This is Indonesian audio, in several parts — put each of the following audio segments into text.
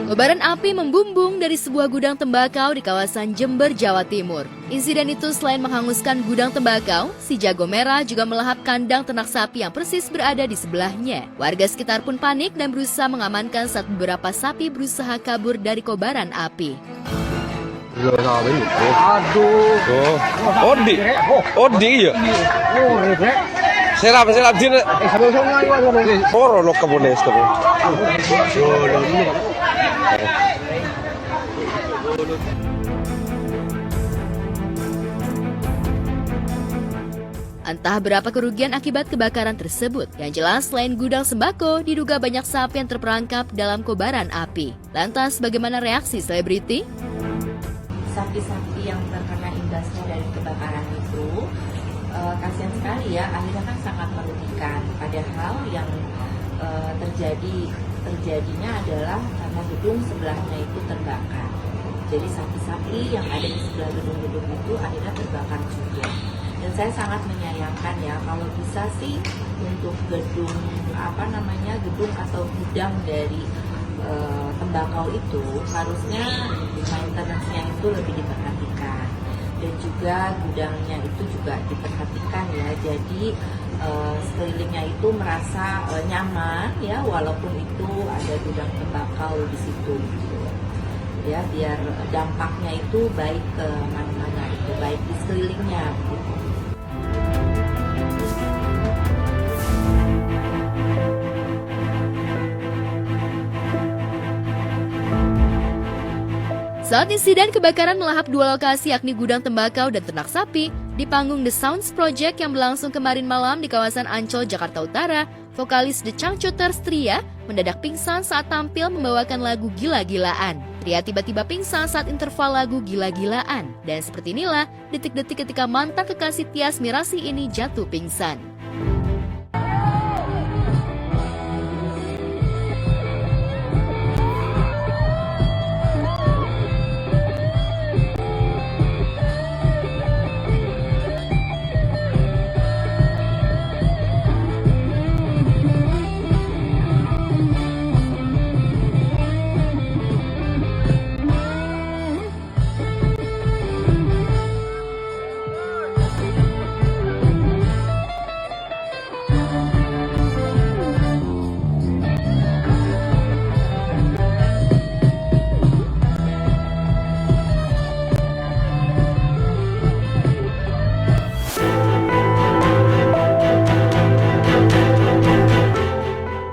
Kobaran api membumbung dari sebuah gudang tembakau di kawasan Jember, Jawa Timur. Insiden itu selain menghanguskan gudang tembakau, si jago merah juga melahap kandang ternak sapi yang persis berada di sebelahnya. Warga sekitar pun panik dan berusaha mengamankan saat beberapa sapi berusaha kabur dari kobaran api. Aduh. Odi ya. Serap din. Oro lo kabones to. Entah berapa kerugian akibat kebakaran tersebut. Yang jelas, selain gudang sembako, diduga banyak sapi yang terperangkap dalam kobaran api. Lantas, bagaimana reaksi selebriti? Sapi-sapi yang terkena imbasnya dari kebakaran itu, kasihan sekali ya, akhirnya kan sangat merugikan. Padahal yang terjadinya adalah karena gedung sebelahnya itu terbakar. Jadi sapi-sapi yang ada di sebelah gedung-gedung itu akhirnya terbakar juga. Dan saya sangat menyayangkan ya, kalau bisa sih untuk gedung gedung atau gudang dari tembakau itu harusnya maintenance-nya itu lebih diperhatikan, dan juga gudangnya itu juga diperhatikan ya. Jadi sekelilingnya itu merasa nyaman ya, walaupun itu ada gudang tembakau di situ gitu. Ya, biar dampaknya itu baik ke mana-mana, itu baik di sekelilingnya gitu. Saat insiden kebakaran melahap dua lokasi yakni gudang tembakau dan ternak sapi, di panggung The Sounds Project yang berlangsung kemarin malam di kawasan Ancol, Jakarta Utara, vokalis The Changcuters Tria mendadak pingsan saat tampil membawakan lagu Gila-Gilaan. Tria tiba-tiba pingsan saat interval lagu Gila-Gilaan. Dan seperti inilah detik-detik ketika mantan kekasih Tias Mirasih ini jatuh pingsan.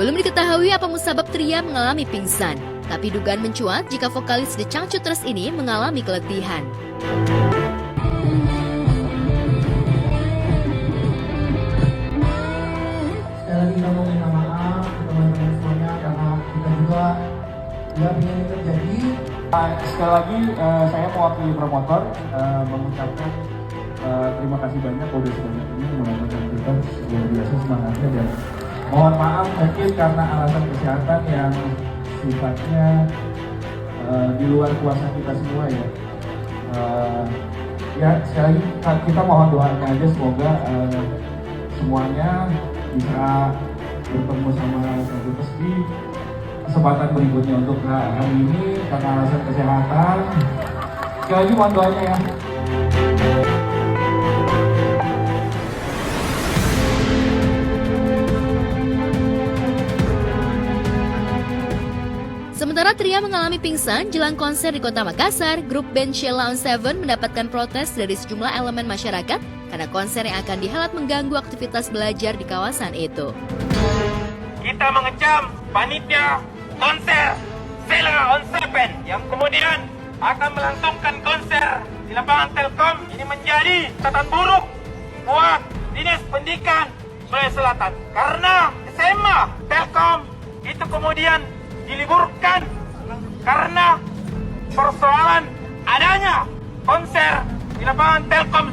Belum diketahui apa musabab Tria mengalami pingsan, tapi dugaan mencuat jika vokalis The Changcuters ini mengalami keletihan. Sekali lagi kita mau minta maaf ke teman-teman semuanya karena kita juga tidak ingin ini terjadi. Sekali lagi saya mewakili promotor mengucapkan terima kasih banyak udah sebanyak ini mudah-mudahan kita luar biasa semangatnya, dan mohon maaf mungkin karena alasan kesehatan yang sifatnya di luar kuasa kita semua ya. Ya sekali lagi kita mohon doanya aja, semoga semuanya bisa bertemu sama Changcuters di kesempatan berikutnya. Untuk hari ini karena alasan kesehatan, sekali lagi mohon doanya ya. Sementara Tria mengalami pingsan jelang konser di Kota Makassar, grup band Sheila on Seven mendapatkan protes dari sejumlah elemen masyarakat karena konser yang akan dihelat mengganggu aktivitas belajar di kawasan itu. Kita mengecam panitia konser Sheila on Seven yang kemudian akan melangsungkan konser di lapangan Telkom. Ini menjadi catatan buruk buat Dinas Pendidikan Sulawesi Selatan, karena SMA Telkom itu kemudian diliburkan karena persoalan adanya konser di lapangan Telkom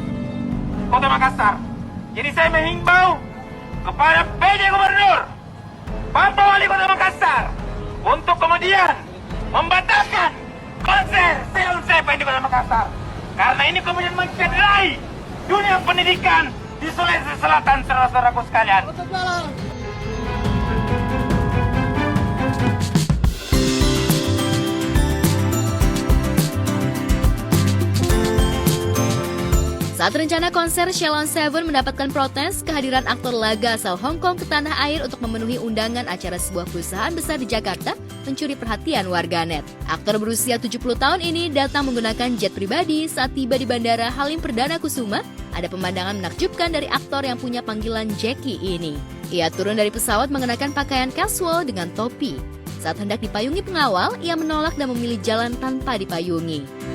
Kota Makassar. Jadi saya menghimbau kepada PJ Gubernur, Bapak Wali Kota Makassar untuk kemudian membatalkan konser Sheila on Seven di Kota Makassar, karena ini kemudian mencederai dunia pendidikan di Sulawesi Selatan, saudara-saudaraku sekalian. Saat rencana konser Sheila on 7 mendapatkan protes, kehadiran aktor laga asal Hong Kong ke tanah air untuk memenuhi undangan acara sebuah perusahaan besar di Jakarta mencuri perhatian warganet. Aktor berusia 70 tahun ini datang menggunakan jet pribadi. Saat tiba di Bandara Halim Perdana Kusuma, ada pemandangan menakjubkan dari aktor yang punya panggilan Jackie ini. Ia turun dari pesawat mengenakan pakaian casual dengan topi. Saat hendak dipayungi pengawal, ia menolak dan memilih jalan tanpa dipayungi.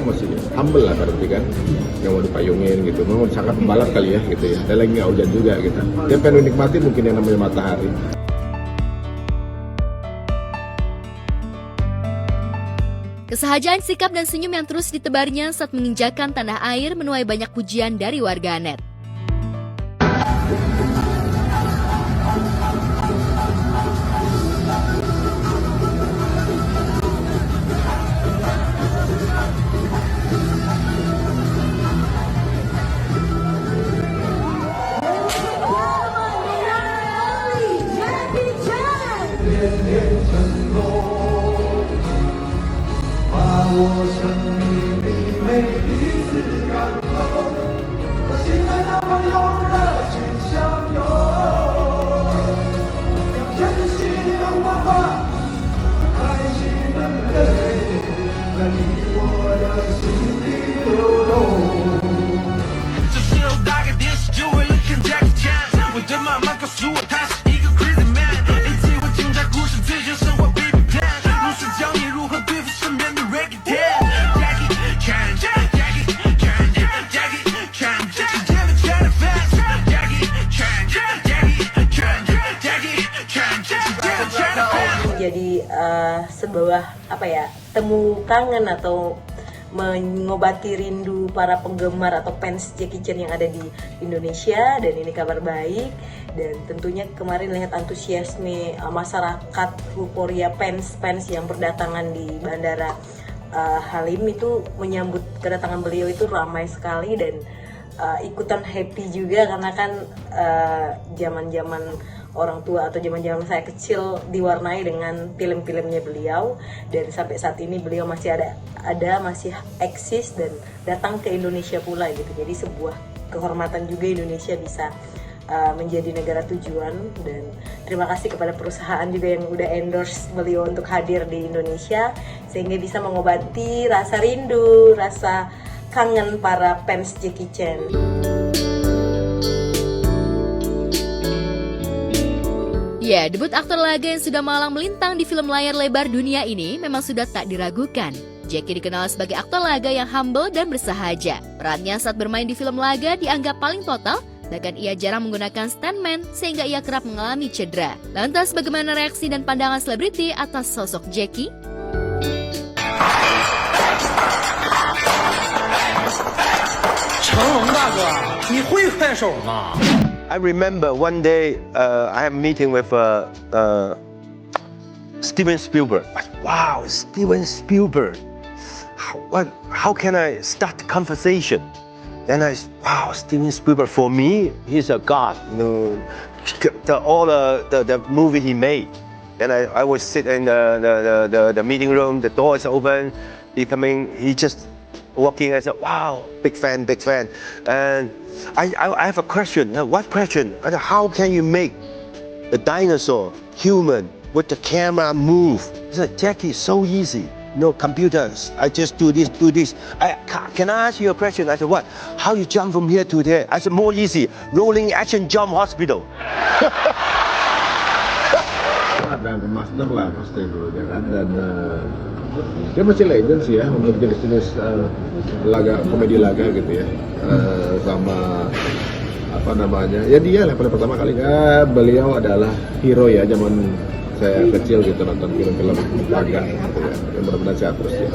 Masih humble lah berarti kan, nggak mau dipayungin gitu, memang sangat pembalap kali ya gitu ya, dan lagi nggak hujan juga gitu, dia pengen nikmatin mungkin yang namanya matahari. Kesehajaan sikap dan senyum yang terus ditebarnya saat menginjakan tanah air menuai banyak pujian dari warganet. Jadi sebuah temu kangen atau mengobati rindu para penggemar atau fans Jackie Chan yang ada di Indonesia, dan ini kabar baik. Dan tentunya kemarin lihat antusiasme masyarakat euforia fans yang berdatangan di Bandara Halim itu menyambut kedatangan beliau itu ramai sekali, dan ikutan happy juga karena kan zaman-zaman orang tua atau zaman-zaman saya kecil diwarnai dengan film-filmnya beliau, dan sampai saat ini beliau masih ada masih eksis dan datang ke Indonesia pula gitu. Jadi sebuah kehormatan juga Indonesia bisa menjadi negara tujuan, dan terima kasih kepada perusahaan juga yang udah endorse beliau untuk hadir di Indonesia sehingga bisa mengobati rasa rindu, rasa kangen para fans Jackie Chan. Ya, debut aktor laga yang sudah malang melintang di film layar lebar dunia ini memang sudah tak diragukan. Jackie dikenal sebagai aktor laga yang humble dan bersahaja. Perannya saat bermain di film laga dianggap paling total, bahkan ia jarang menggunakan stuntman sehingga ia kerap mengalami cedera. Lantas bagaimana reaksi dan pandangan selebriti atas sosok Jackie? I remember one day I have a meeting with Steven Spielberg. Wow, Steven Spielberg. How can I start the conversation? Then wow, Steven Spielberg, for me, he's a god. You know, all the movie he made. Then I would sit in the meeting room, the door is open, he just walking. I said, wow, big fan. And I have a question. What question? How can you make a dinosaur human with the camera move? He said, Jackie, it's so easy. No computers. I just do this. Can I ask you a question? I said, what? How you jump from here to there? I said, more easy. Rolling action jump hospital. Ada master lah pasti dulu ya kan, dan dia masih legend sih ya untuk jenis-jenis komedi laga gitu ya, sama apa namanya ya, dia lah paling pertama kali beliau adalah hero ya zaman saya kecil gitu, nonton film-film laga gitu ya, yang benar-benar saya terus ya.